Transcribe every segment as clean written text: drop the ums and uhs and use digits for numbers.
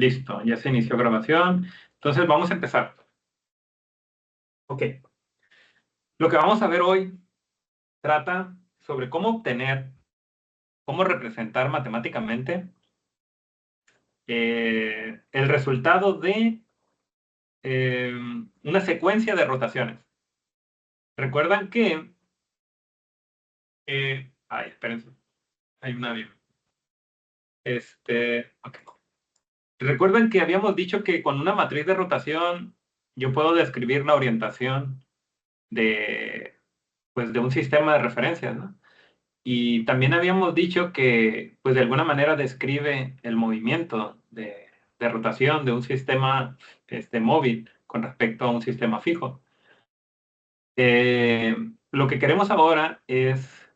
Listo, ya se inició grabación. Entonces vamos a empezar. Ok. Lo que vamos a ver hoy trata sobre cómo obtener, cómo representar matemáticamente el resultado de una secuencia de rotaciones. Recuerdan que... espérense. Hay un avión. Ok. Recuerdan que habíamos dicho que con una matriz de rotación yo puedo describir la orientación de, pues, de un sistema de referencias, ¿no? Y también habíamos dicho que, pues, de alguna manera describe el movimiento de rotación de un sistema móvil con respecto a un sistema fijo. Lo que queremos ahora es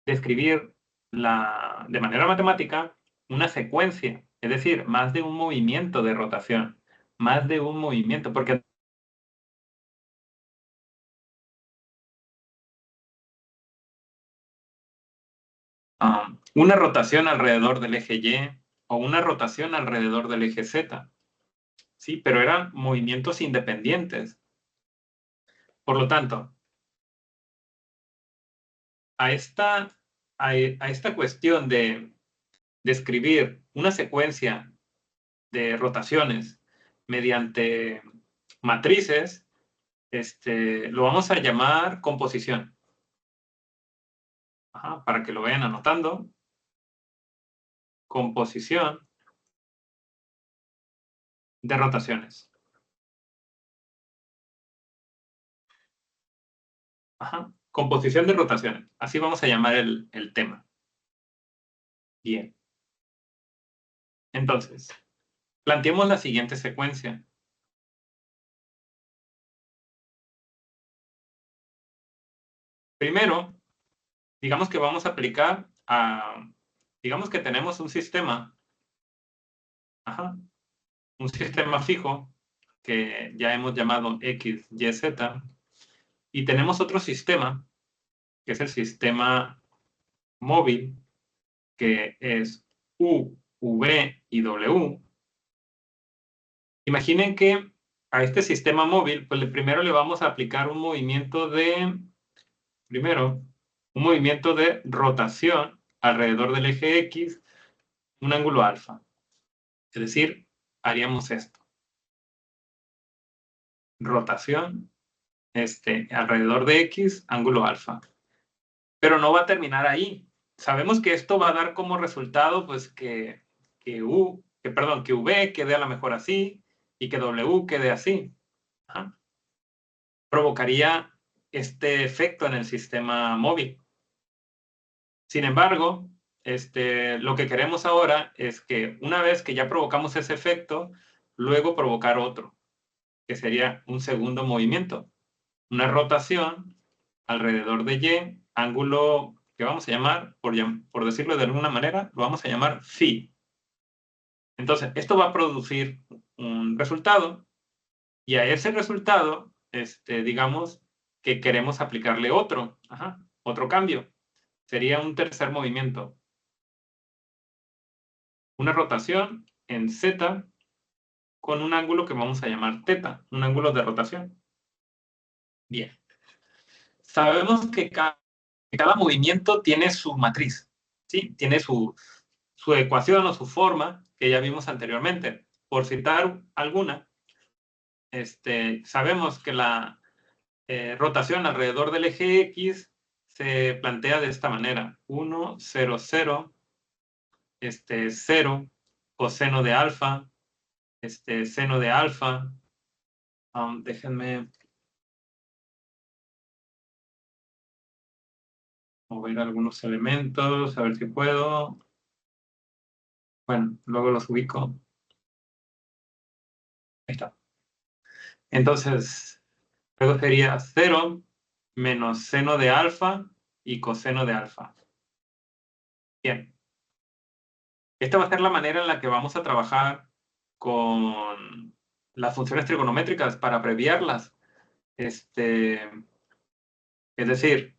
describir de manera matemática una secuencia, es decir, más de un movimiento de rotación, más de un movimiento, porque una rotación alrededor del eje Y o una rotación alrededor del eje Z. Sí, pero eran movimientos independientes. Por lo tanto, a esta cuestión de describir una secuencia de rotaciones mediante matrices, lo vamos a llamar composición. Para que lo vayan anotando. Composición de rotaciones. Composición de rotaciones. Así vamos a llamar el tema. Bien. Entonces, planteemos la siguiente secuencia. Primero, digamos que vamos a aplicar digamos que tenemos un sistema, un sistema fijo que ya hemos llamado X, Y, Z, y tenemos otro sistema, que es el sistema móvil, que es U, V y W. Imaginen que a este sistema móvil, pues primero le vamos a aplicar un movimiento de rotación alrededor del eje X, un ángulo alfa. Es decir, haríamos esto. Rotación alrededor de X, ángulo alfa. Pero no va a terminar ahí. Sabemos que esto va a dar como resultado, pues, que V quede a lo mejor así y que W quede así. Provocaría este efecto en el sistema móvil. Sin embargo, lo que queremos ahora es que una vez que ya provocamos ese efecto, luego provocar otro, que sería un segundo movimiento. Una rotación alrededor de Y, ángulo que vamos a llamar, por decirlo de alguna manera, lo vamos a llamar phi. Entonces, esto va a producir un resultado, y a ese resultado, digamos que queremos aplicarle otro cambio. Sería un tercer movimiento. Una rotación en Z con un ángulo que vamos a llamar θ, un ángulo de rotación. Bien. Sabemos que cada movimiento tiene su matriz, ¿sí? Tiene su ecuación o su forma que ya vimos anteriormente. Por citar alguna, sabemos que la rotación alrededor del eje X se plantea de esta manera. 1, 0, 0, 0, coseno de alfa, seno de alfa. Déjenme mover algunos elementos, a ver si puedo. Bueno, luego los ubico. Ahí está. Entonces, luego sería 0 menos seno de alfa y coseno de alfa. Bien. Esta va a ser la manera en la que vamos a trabajar con las funciones trigonométricas para abreviarlas. Es decir,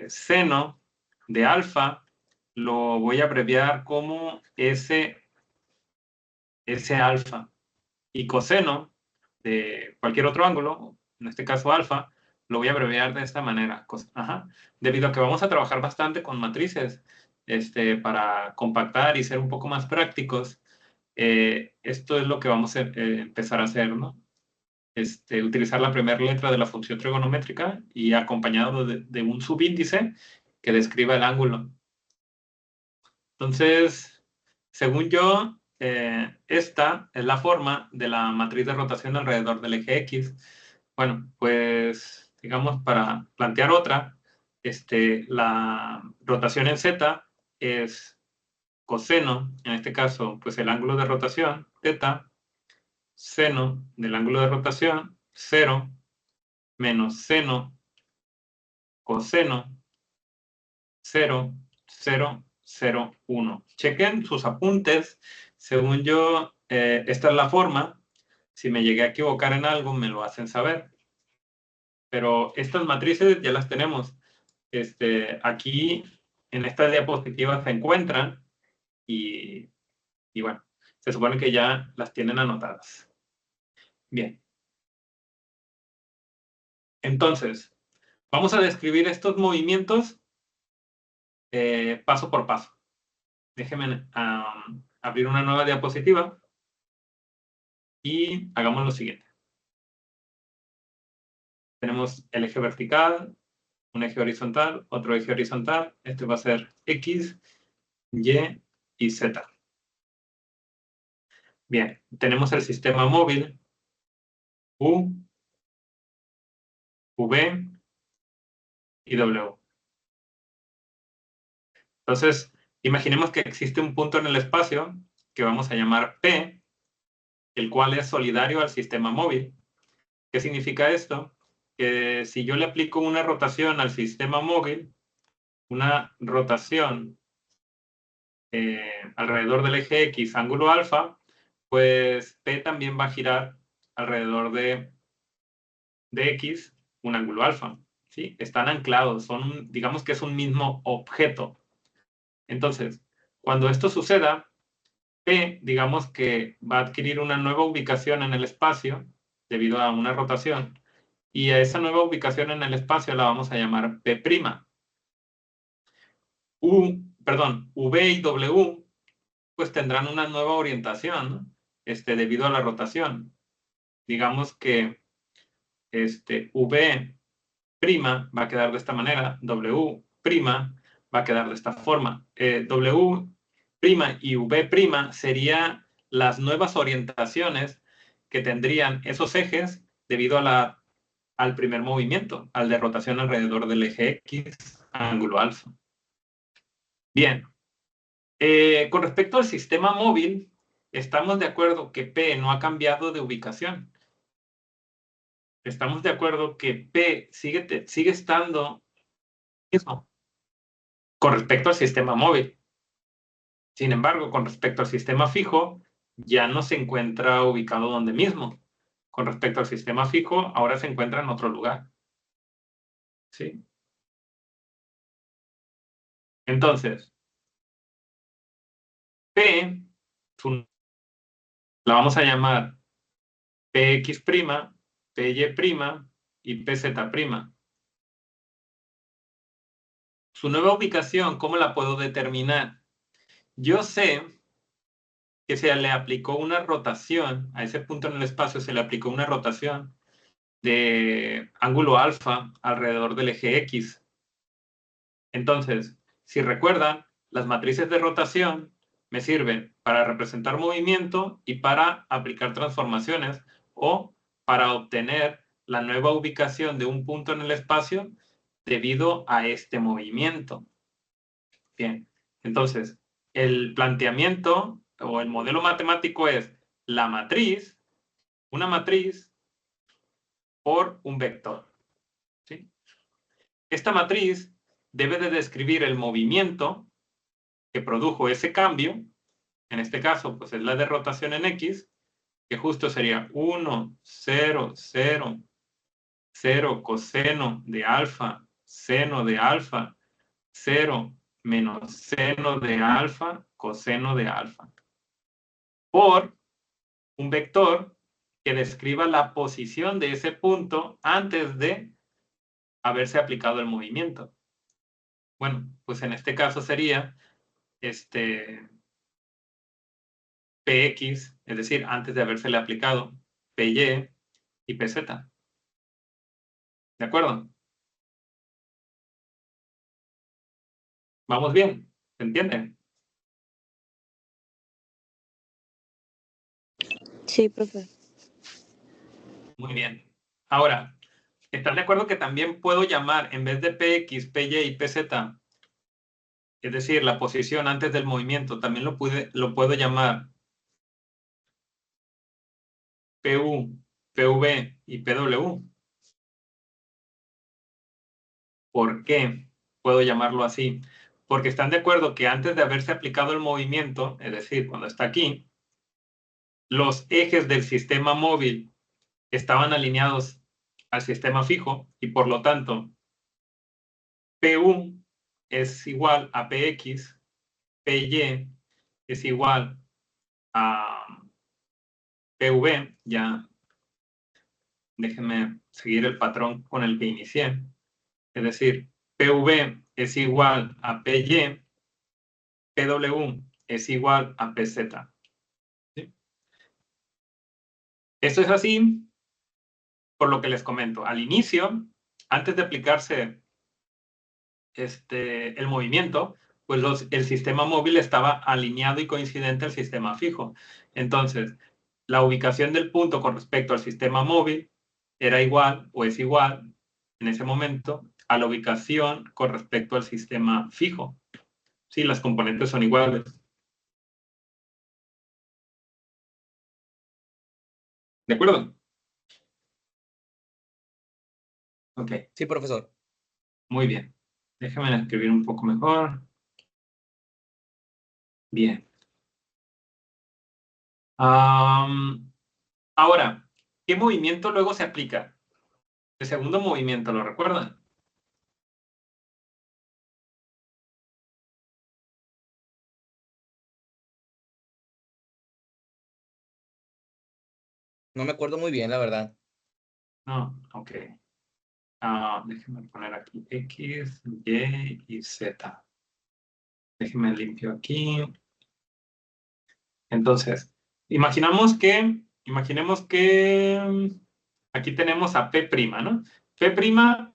seno de alfa lo voy a abreviar como S S alfa. Y coseno de cualquier otro ángulo, en este caso alfa, lo voy a abreviar de esta manera. Debido a que vamos a trabajar bastante con matrices para compactar y ser un poco más prácticos, esto es lo que vamos a empezar a hacer, ¿no? Utilizar la primera letra de la función trigonométrica y acompañado de un subíndice que describa el ángulo. Entonces, según yo, esta es la forma de la matriz de rotación alrededor del eje X. Bueno, pues, digamos, para plantear otra, la rotación en Z es coseno, en este caso, pues el ángulo de rotación, θ, seno del ángulo de rotación, 0, menos seno, coseno, 0, 0, 0, 1. Chequen sus apuntes. Según yo, esta es la forma. Si me llegué a equivocar en algo, me lo hacen saber. Pero estas matrices ya las tenemos. Aquí, en esta diapositiva se encuentran y bueno, se supone que ya las tienen anotadas. Bien. Entonces, vamos a describir estos movimientos paso por paso. Déjenme abrir una nueva diapositiva y hagamos lo siguiente. Tenemos el eje vertical, un eje horizontal, otro eje horizontal. Este va a ser X, Y y Z. Bien, tenemos el sistema móvil U, V y W. Entonces, imaginemos que existe un punto en el espacio que vamos a llamar P, el cual es solidario al sistema móvil. ¿Qué significa esto? Que si yo le aplico una rotación al sistema móvil, una rotación alrededor del eje X, ángulo alfa, pues P también va a girar alrededor de X, un ángulo alfa. ¿Sí? Están anclados, digamos que es un mismo objeto. Entonces, cuando esto suceda, P, digamos que va a adquirir una nueva ubicación en el espacio debido a una rotación, y a esa nueva ubicación en el espacio la vamos a llamar P'. V y W pues tendrán una nueva orientación, ¿no? Debido a la rotación. Digamos que V' va a quedar de esta manera, W' va a quedar de esta forma. W' y V' serían las nuevas orientaciones que tendrían esos ejes debido al primer movimiento, al de rotación alrededor del eje X, ángulo alfa. Bien. Con respecto al sistema móvil, estamos de acuerdo que P no ha cambiado de ubicación. Estamos de acuerdo que P sigue estando mismo con respecto al sistema móvil. Sin embargo, con respecto al sistema fijo, ya no se encuentra ubicado donde mismo. Con respecto al sistema fijo, ahora se encuentra en otro lugar. ¿Sí? Entonces, P, la vamos a llamar PX', PY' y PZ'. Su nueva ubicación, ¿cómo la puedo determinar? Yo sé que se le aplicó una rotación, a ese punto en el espacio se le aplicó una rotación de ángulo alfa alrededor del eje X. Entonces, si recuerdan, las matrices de rotación me sirven para representar movimiento y para aplicar transformaciones o para obtener la nueva ubicación de un punto en el espacio debido a este movimiento. Bien, entonces, el planteamiento o el modelo matemático es la matriz, una matriz por un vector. ¿Sí? Esta matriz debe de describir el movimiento que produjo ese cambio, en este caso, pues es la de rotación en X, que justo sería 1, 0, 0, 0, coseno de alfa, seno de alfa, 0, menos seno de alfa, coseno de alfa. Por un vector que describa la posición de ese punto antes de haberse aplicado el movimiento. Bueno, pues en este caso sería Px, es decir, antes de habérsele aplicado Py y Pz. ¿De acuerdo? ¿Vamos bien? ¿Se entiende? Sí, profe. Muy bien. Ahora, ¿están de acuerdo que también puedo llamar, en vez de Px, Py y Pz, es decir, la posición antes del movimiento, también lo puedo llamar Pu, Pv y Pw? ¿Por qué puedo llamarlo así? Porque están de acuerdo que antes de haberse aplicado el movimiento, es decir, cuando está aquí, los ejes del sistema móvil estaban alineados al sistema fijo y por lo tanto Pu es igual a Px, Py es igual a Pv, ya déjenme seguir el patrón con el que inicié, es decir, Pv es igual a Py, Pw es igual a Pz. ¿Sí? Esto es así por lo que les comento. Al inicio, antes de aplicarse el movimiento, pues el sistema móvil estaba alineado y coincidente al sistema fijo. Entonces, la ubicación del punto con respecto al sistema móvil era igual o es igual en ese momento a la ubicación con respecto al sistema fijo. Sí, las componentes son iguales. ¿De acuerdo? Ok, Sí, profesor. muy bien. Déjame escribir un poco mejor. Bien. Ahora, ¿qué movimiento luego se aplica? El segundo movimiento, ¿lo recuerdan? No me acuerdo muy bien, la verdad. No, ok. Déjenme poner aquí X, Y y Z. Déjenme limpio aquí. Entonces, imaginemos que aquí tenemos a P', ¿no? P'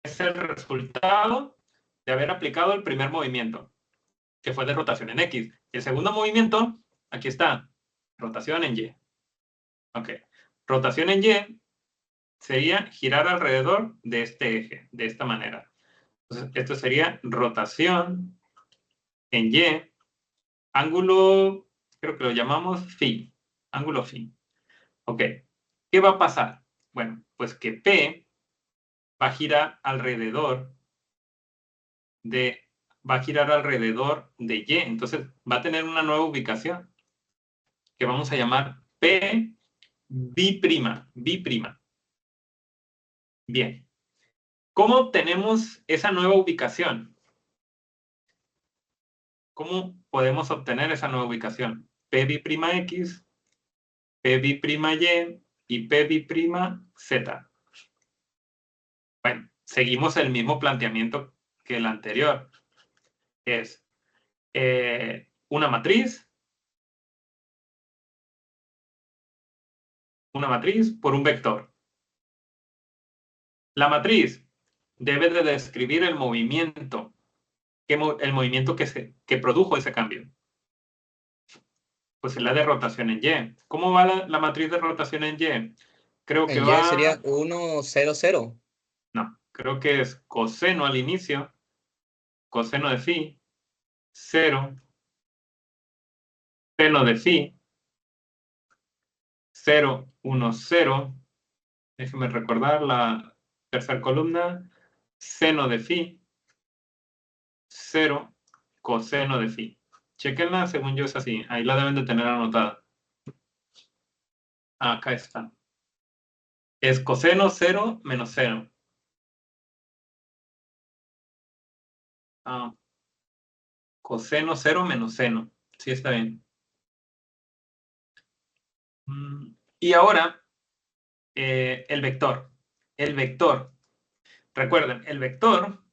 es el resultado de haber aplicado el primer movimiento, que fue de rotación en X. El segundo movimiento, aquí está, rotación en Y. Ok. Rotación en Y sería girar alrededor de este eje, de esta manera. Entonces, esto sería rotación en Y, ángulo, creo que lo llamamos phi, ángulo phi. Ok, ¿qué va a pasar? Bueno, pues que P va a girar alrededor de Y, entonces va a tener una nueva ubicación que vamos a llamar P bi'. Bien, ¿cómo obtenemos esa nueva ubicación? ¿Cómo podemos obtener esa nueva ubicación? P'X, P'Y y P'Z. Bueno, seguimos el mismo planteamiento que el anterior. Es una matriz por un vector. La matriz debe de describir el movimiento que produjo ese cambio. Pues es la de rotación en Y. ¿Cómo va la matriz de rotación en Y? Creo que En Y sería va... 1, 0, 0. No, creo que es coseno al inicio, coseno de phi, 0, seno de phi, 0, 1, 0. Déjeme recordar la tercera columna, seno de phi, 0, coseno de phi. Chequenla, según yo es así. Ahí la deben de tener anotada. Acá está. Es coseno 0 menos 0. Coseno 0 menos seno. Sí, está bien. Y ahora, el vector. El vector. Recuerden, el vector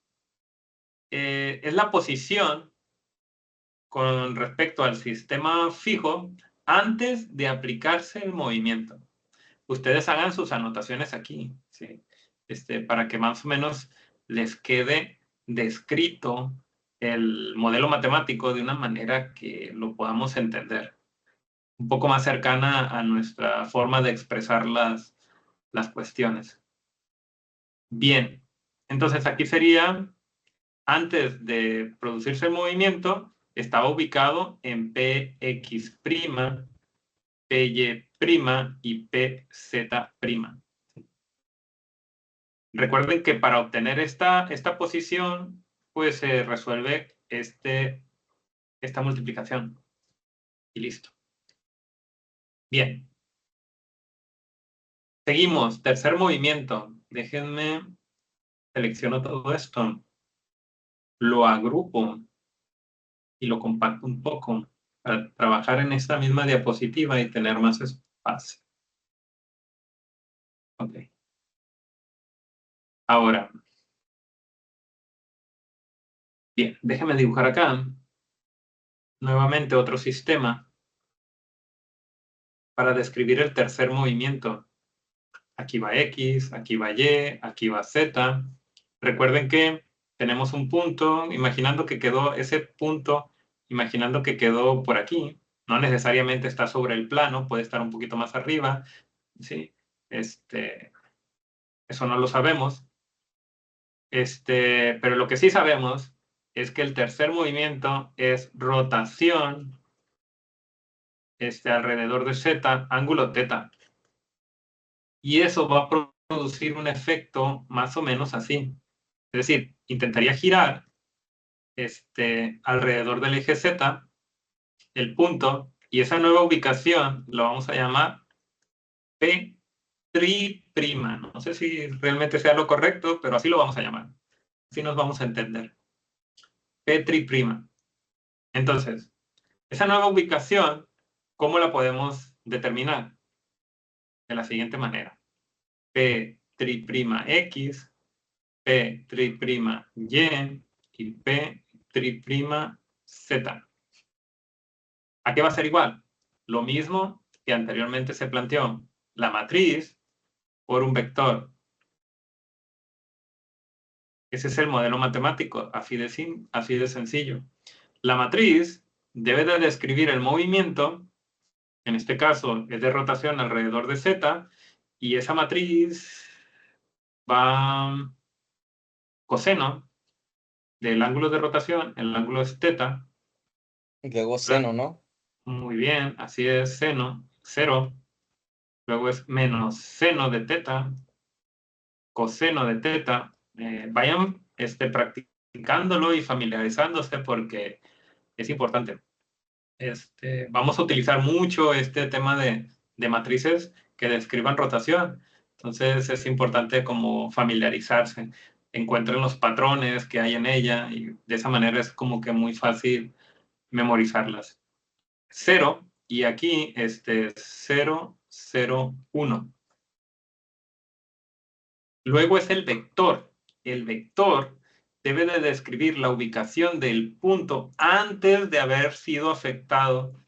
es la posición con respecto al sistema fijo antes de aplicarse el movimiento. Ustedes hagan sus anotaciones aquí, ¿sí? Para que más o menos les quede descrito el modelo matemático de una manera que lo podamos entender, un poco más cercana a nuestra forma de expresar las cuestiones. Bien, entonces aquí sería, antes de producirse el movimiento, estaba ubicado en Px', Py' y Pz'. Recuerden que para obtener esta posición, pues se resuelve esta multiplicación. Y listo. Bien. Seguimos. Tercer movimiento. Déjenme, selecciono todo esto. Lo agrupo y lo compacto un poco para trabajar en esta misma diapositiva y tener más espacio. Ok. Ahora. Bien, déjenme dibujar acá. Nuevamente otro sistema para describir el tercer movimiento. Aquí va X, aquí va Y, aquí va Z. Recuerden que tenemos un punto, imaginando que quedó ese punto, imaginando que quedó por aquí. No necesariamente está sobre el plano, puede estar un poquito más arriba, ¿sí? Eso no lo sabemos. Pero lo que sí sabemos es que el tercer movimiento es rotación alrededor de Z, ángulo θ. Y eso va a producir un efecto más o menos así. Es decir, intentaría girar alrededor del eje Z, el punto, y esa nueva ubicación lo vamos a llamar P'. No sé si realmente sea lo correcto, pero así lo vamos a llamar. Así nos vamos a entender. P'. Entonces, esa nueva ubicación, ¿cómo la podemos determinar? De la siguiente manera. P'(x), P'(y) y P'(z). ¿A qué va a ser igual? Lo mismo que anteriormente se planteó. La matriz por un vector. Ese es el modelo matemático, así de sencillo. La matriz debe de describir el movimiento, en este caso es de rotación alrededor de Z, y esa matriz va coseno del ángulo de rotación, el ángulo es θ. Y luego seno, ¿no? Muy bien, así es, seno, 0. Luego es menos seno de θ, coseno de θ. Vayan practicándolo y familiarizándose porque es importante. Vamos a utilizar mucho este tema de matrices que describan rotación. Entonces es importante como familiarizarse, encuentren los patrones que hay en ella y de esa manera es como que muy fácil memorizarlas. 0 y aquí 0, 0, 1. Luego es el vector. El vector debe de describir la ubicación del punto antes de haber sido afectado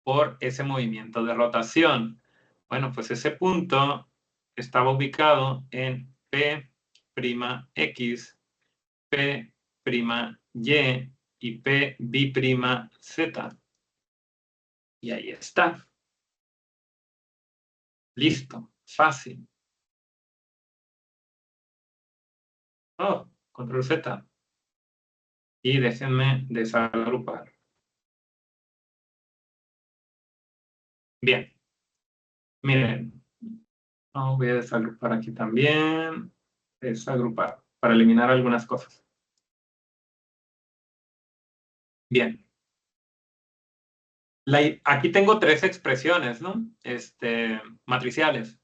por ese movimiento de rotación. Bueno, pues ese punto estaba ubicado en P'X, P'Y y P'B'Z. Y ahí está. Listo. Fácil. Oh, control Z. Y déjenme desagrupar. Bien. Miren. Voy a desagrupar aquí también. Desagrupar para eliminar algunas cosas. Bien. Aquí tengo tres expresiones, ¿no? Matriciales.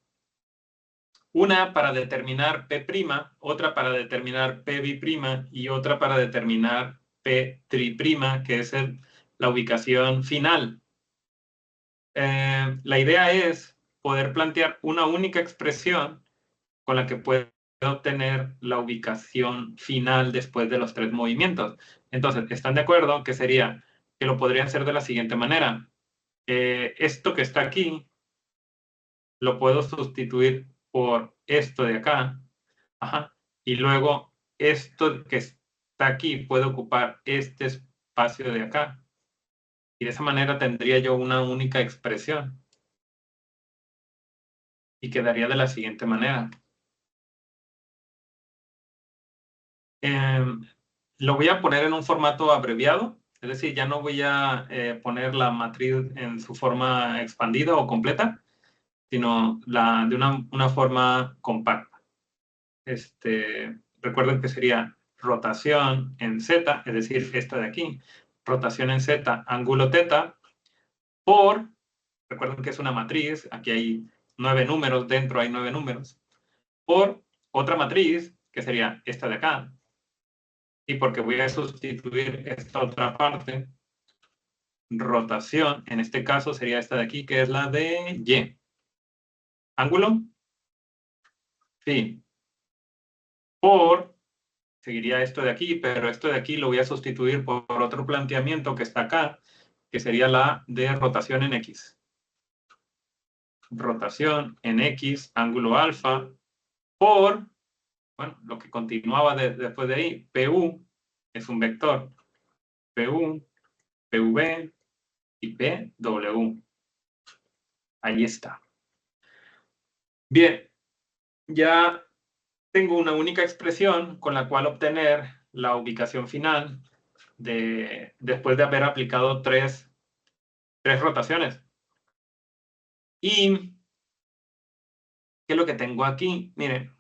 Una para determinar P', otra para determinar P'B' y otra para determinar P', que es la ubicación final. La idea es poder plantear una única expresión con la que pueda obtener la ubicación final después de los 3 movimientos. Entonces, ¿están de acuerdo? Que sería, que lo podría hacer de la siguiente manera. Esto que está aquí, lo puedo sustituir por esto de acá. Ajá. Y luego, esto que está aquí puede ocupar este espacio de acá. Y de esa manera tendría yo una única expresión. Y quedaría de la siguiente manera. Lo voy a poner en un formato abreviado, es decir, ya no voy a poner la matriz en su forma expandida o completa, sino de una forma compacta. Recuerden que sería rotación en Z, es decir, esta de aquí, rotación en Z, ángulo θ, por, recuerden que es una matriz, aquí hay 9 números, dentro hay 9 números, por otra matriz, que sería esta de acá, y porque voy a sustituir esta otra parte, rotación, en este caso sería esta de aquí, que es la de Y. Ángulo, sí, por, seguiría esto de aquí, pero esto de aquí lo voy a sustituir por otro planteamiento que está acá, que sería la de rotación en X. Rotación en X, ángulo alfa, por, bueno, lo que continuaba después de ahí, PU, es un vector, PU, PV y PW. Ahí está. Bien, ya tengo una única expresión con la cual obtener la ubicación final después de haber aplicado tres rotaciones. ¿Y qué es lo que tengo aquí? Miren,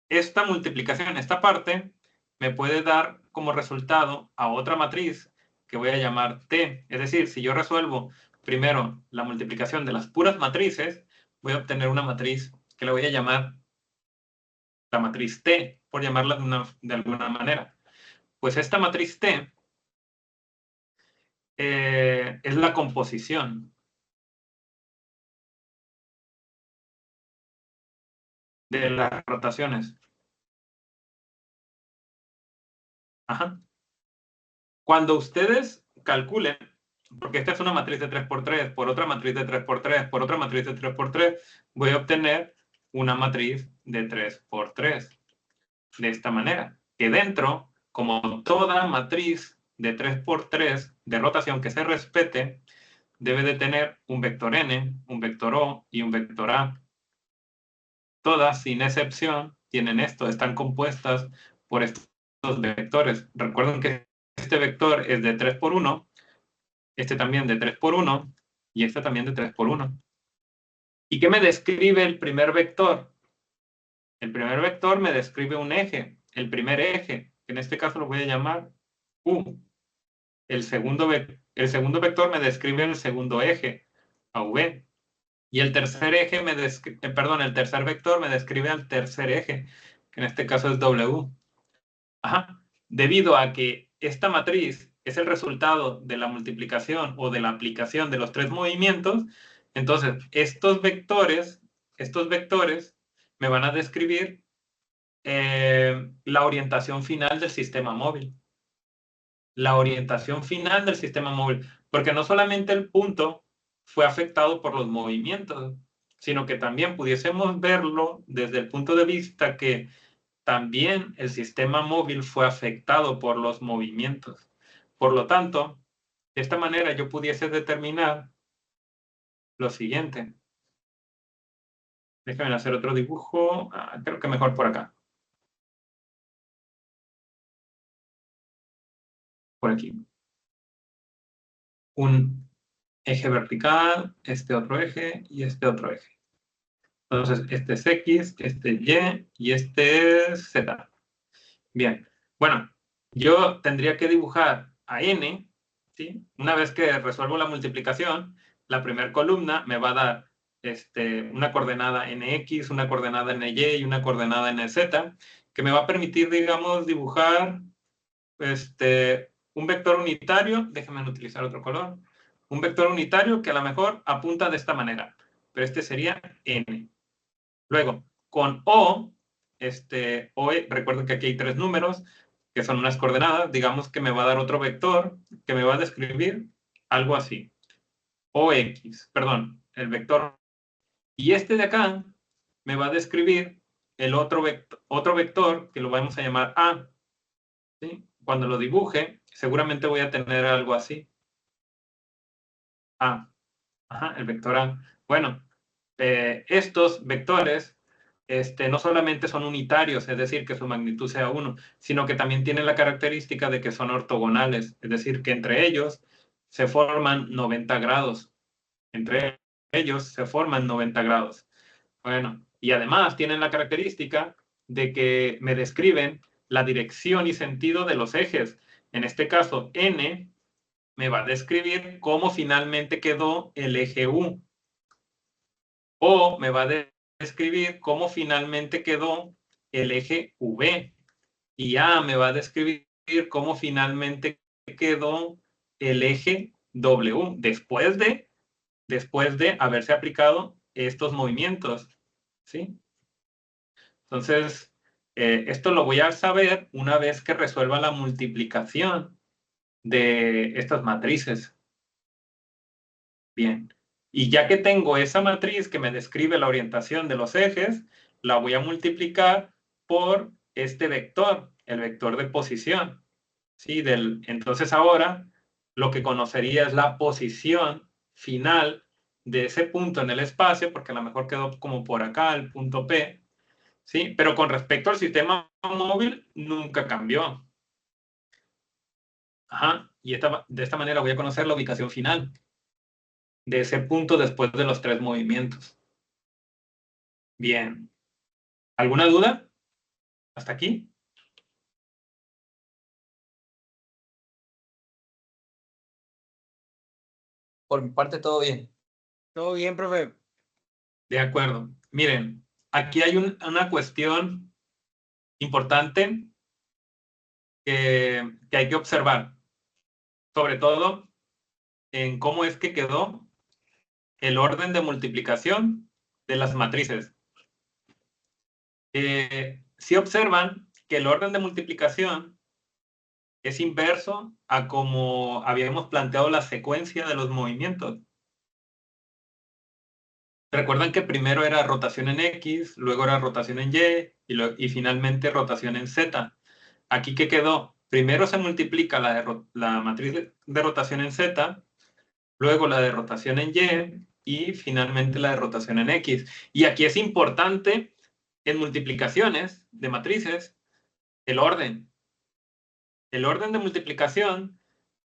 esta multiplicación, esta parte, me puede dar como resultado a otra matriz que voy a llamar T. Es decir, si yo resuelvo primero la multiplicación de las puras matrices, voy a obtener una matriz que la voy a llamar la matriz T, por llamarla de alguna manera. Pues esta matriz T es la composición de las rotaciones. Ajá. Cuando ustedes calculen, porque esta es una matriz de 3×3, por otra matriz de 3×3, por otra matriz de 3×3, voy a obtener una matriz de 3×3. De esta manera, que dentro, como toda matriz de 3×3 de rotación que se respete, debe de tener un vector n, un vector o y un vector a. Todas, sin excepción, tienen esto, están compuestas por estos vectores. Recuerden que este vector es de 3×1, este también de 3×1 y este también de 3×1. ¿Y qué me describe el primer vector? El primer vector me describe un eje, el primer eje, que en este caso lo voy a llamar U. El segundo vector me describe el segundo eje, AV. Y el tercer eje el tercer vector me describe al tercer eje, que en este caso es W. Ajá. Debido a que esta matriz es el resultado de la multiplicación o de la aplicación de los 3 movimientos, entonces estos vectores me van a describir la orientación final del sistema móvil. La orientación final del sistema móvil, porque no solamente el punto fue afectado por los movimientos, sino que también pudiésemos verlo desde el punto de vista que también el sistema móvil fue afectado por los movimientos. Por lo tanto, de esta manera yo pudiese determinar lo siguiente. Déjenme hacer otro dibujo. Creo que mejor por acá. Por aquí. Un eje vertical, este otro eje y este otro eje. Entonces, este es X, este es Y y este es Z. Bien. Bueno, yo tendría que dibujar a N, ¿sí? Una vez que resuelvo la multiplicación, la primera columna me va a dar una coordenada en X, una coordenada en Y y una coordenada en Z, que me va a permitir, digamos, dibujar un vector unitario. Déjenme utilizar otro color. un vector unitario que a lo mejor apunta de esta manera, pero este sería n. Luego, con O, recuerden que aquí hay 3 números, que son unas coordenadas, digamos que me va a dar otro vector, que me va a describir algo así. OX, perdón, el vector. Y este de acá me va a describir el otro vector que lo vamos a llamar A. ¿Sí? Cuando lo dibuje, seguramente voy a tener algo así. A. Ajá, el vector A. Bueno, estos vectores no solamente son unitarios, es decir, que su magnitud sea 1, sino que también tienen la característica de que son ortogonales, es decir, que entre ellos se forman 90 grados. Entre ellos se forman 90 grados. Bueno, y además tienen la característica de que me describen la dirección y sentido de los ejes. En este caso, N me va a describir cómo finalmente quedó el eje U. O me va a describir cómo finalmente quedó el eje V. Y A me va a describir cómo finalmente quedó el eje W después de haberse aplicado estos movimientos. ¿Sí? Entonces, esto lo voy a saber una vez que resuelva la multiplicación de estas matrices. Bien. Y ya que tengo esa matriz que me describe la orientación de los ejes, la voy a multiplicar por este vector, el vector de posición. ¿Sí? Entonces ahora lo que conocería es la posición final de ese punto en el espacio, porque a lo mejor quedó como por acá, el punto P. ¿Sí? Pero con respecto al sistema móvil, nunca cambió. Ajá. Y de esta manera voy a conocer la ubicación final de ese punto después de los 3 movimientos. Bien. ¿Alguna duda? ¿Hasta aquí? Por mi parte, todo bien. Todo bien, profe. De acuerdo. Miren, aquí hay una cuestión importante que hay que observar. Sobre todo en cómo es que quedó el orden de multiplicación de las matrices. Si observan que el orden de multiplicación es inverso a como habíamos planteado la secuencia de los movimientos. Recuerdan que primero era rotación en X, luego era rotación en Y y finalmente rotación en Z. Aquí, ¿qué quedó? Primero se multiplica la matriz de rotación en Z, luego la de rotación en Y finalmente la de rotación en X. Y aquí es importante en multiplicaciones de matrices el orden. El orden de multiplicación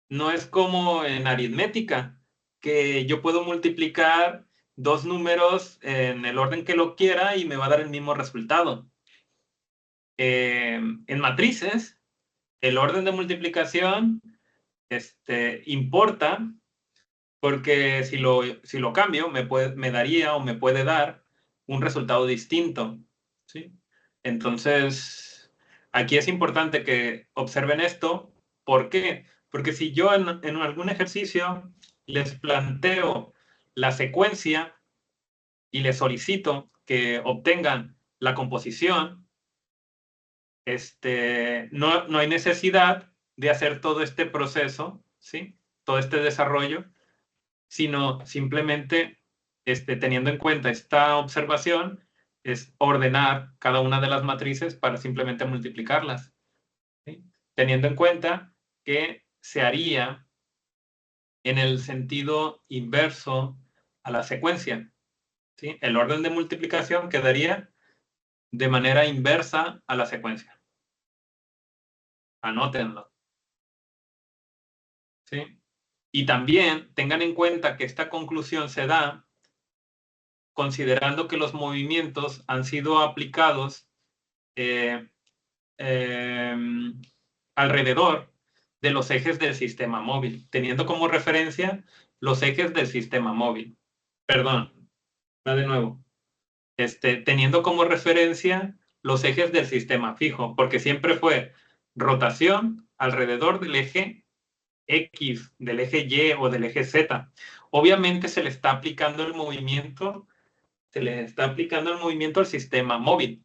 no es como en aritmética, que yo puedo multiplicar 2 números en el orden que lo quiera y me va a dar el mismo resultado. En matrices, el orden de multiplicación importa porque si lo cambio me daría o me puede dar un resultado distinto. ¿Sí? Entonces, aquí es importante que observen esto. ¿Por qué? Porque si yo en algún ejercicio les planteo la secuencia y les solicito que obtengan la composición, no hay necesidad de hacer todo este proceso, ¿sí? Todo este desarrollo, sino simplemente teniendo en cuenta esta observación, es ordenar cada una de las matrices para simplemente multiplicarlas. ¿Sí? Teniendo en cuenta que se haría en el sentido inverso a la secuencia. ¿Sí? El orden de multiplicación quedaría de manera inversa a la secuencia. Anótenlo. ¿Sí? Y también tengan en cuenta que esta conclusión se da considerando que los movimientos han sido aplicados alrededor de los ejes del sistema móvil, teniendo como referencia los ejes del sistema móvil. Perdón, va de nuevo. Teniendo como referencia los ejes del sistema fijo, porque siempre fue rotación alrededor del eje X, del eje Y o del eje Z. Obviamente se le está aplicando el movimiento, al sistema móvil,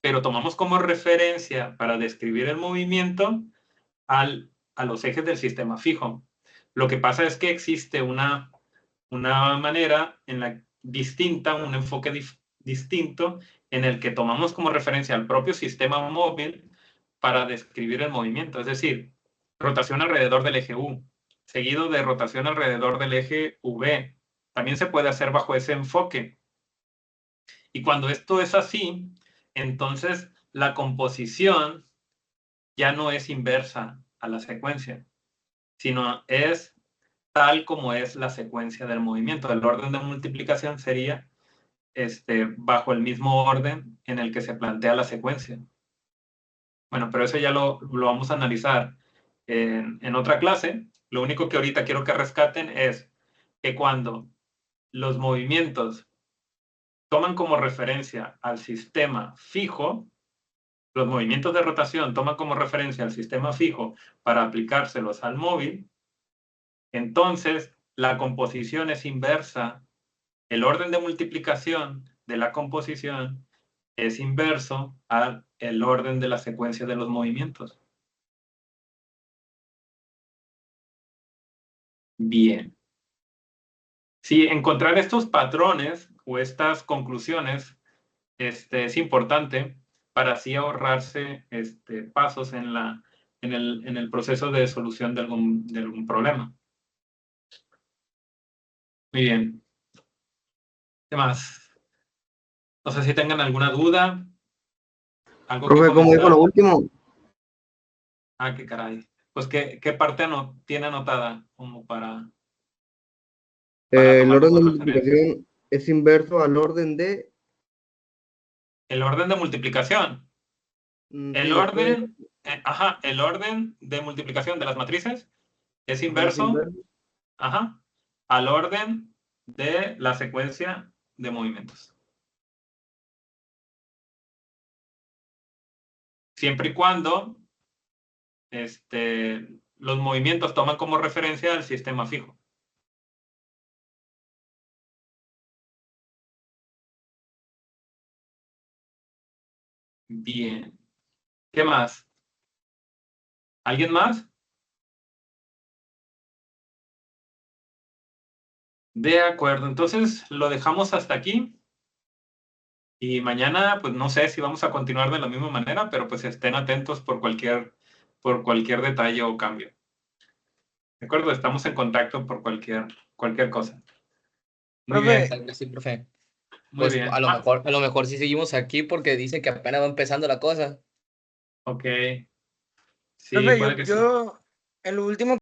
pero tomamos como referencia para describir el movimiento a los ejes del sistema fijo. Lo que pasa es que existe una manera distinta, un enfoque distinto en el que tomamos como referencia al propio sistema móvil para describir el movimiento. Es decir, rotación alrededor del eje U, seguido de rotación alrededor del eje V. También se puede hacer bajo ese enfoque. Y cuando esto es así, entonces la composición ya no es inversa a la secuencia, sino es tal como es la secuencia del movimiento. El orden de multiplicación sería bajo el mismo orden en el que se plantea la secuencia. Bueno, pero eso ya lo vamos a analizar en otra clase. Lo único que ahorita quiero que rescaten es que cuando los movimientos toman como referencia al sistema fijo, los movimientos de rotación toman como referencia al sistema fijo para aplicárselos al móvil, entonces la composición es inversa. El orden de multiplicación de la composición es inverso al orden de la secuencia de los movimientos. Bien. Si encontrar estos patrones o estas conclusiones es importante para así ahorrarse pasos en el proceso de solución de algún problema. Muy bien. ¿Qué más? No sé si tengan alguna duda. ¿Algo que Profe, ¿cómo dijo lo último? Ah, qué caray. Pues, ¿qué parte tiene anotada como para El tomar orden como de referencia? multiplicación es inverso al orden de... El orden de multiplicación. sí, El ¿me puede- orden, el orden de multiplicación de las matrices es es inverso, inverso? al orden de la secuencia de movimientos. Siempre y cuando los movimientos toman como referencia al sistema fijo. Bien. ¿Qué más? ¿Alguien más? De acuerdo, entonces lo dejamos hasta aquí. Y mañana, pues no sé si vamos a continuar de la misma manera, pero pues estén atentos por cualquier detalle o cambio. ¿De acuerdo? Estamos en contacto por cualquier cosa. Muy Profe, bien, Claro que sí, profe. muy Pues bien. a lo mejor sí seguimos aquí porque dicen que apenas va empezando la cosa. Ok. Sí, profe, puede que sí. yo, el último